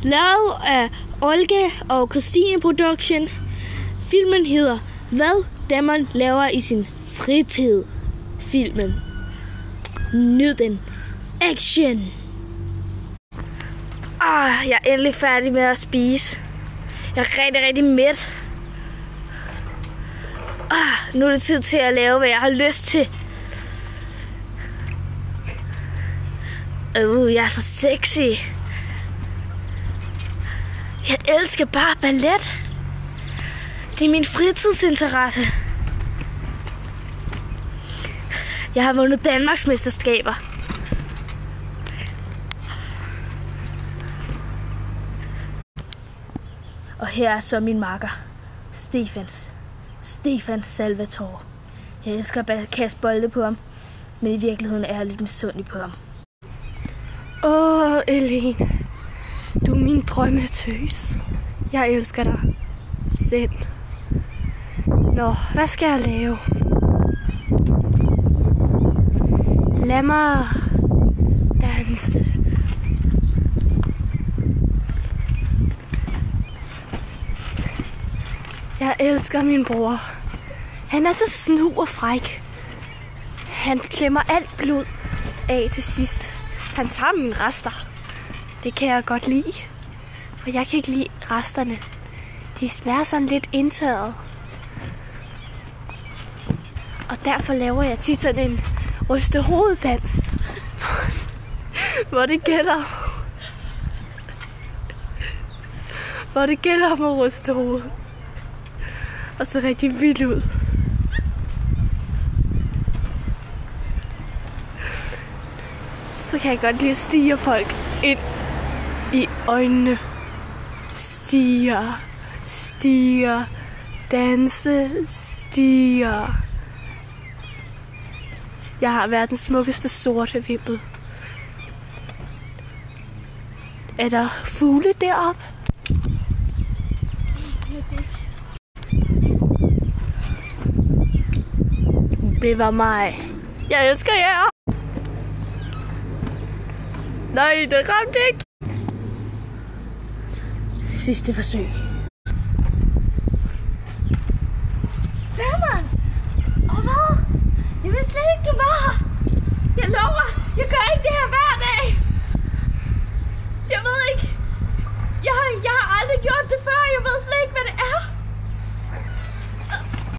Lavet af Olga og Christine Production. Filmen hedder Hvad Damon laver i sin fritid. Filmen. Nyd den. Action! Jeg er endelig færdig med at spise. Jeg er rigtig mæt. Nu er det tid til at lave, hvad jeg har lyst til. Jeg er så sexy. Jeg elsker bare ballet. Det er min fritidsinteresse. Jeg har vundet Danmarksmesterskaber. Og her er så min makker, Stefan Salvatore. Jeg elsker at kaste bolde på ham, men i virkeligheden er jeg lidt misundelig på ham. Elene, du er min drømmetøs. Jeg elsker dig. Sind. Nå, hvad skal jeg lave? Lad mig danse. Jeg elsker min bror. Han er så snu og fræk. Han klemmer alt blod af til sidst. Han tager mine rester. Det kan jeg godt lide. For jeg kan ikke lide resterne. De smager sådan lidt indtørret. Og derfor laver jeg tit sådan en ryste hoveddans. Hvor det gælder om at ryste hovedet. Og så rigtig vildt ud. Så kan jeg godt lide at stirre folk ind i øjnene. Stirre, danse, stirre. Jeg har verdens smukkeste sorte vimpel. Er der fugle deroppe? Det var mig. Jeg elsker jer. Nej, det ramte ikke. Sidste forsøg. Damon! Og hvad? Jeg vidste slet ikke, du var her. Jeg lover, jeg gør ikke det her hver dag. Jeg ved ikke. Jeg har aldrig gjort det før. Jeg ved slet ikke, hvad det er.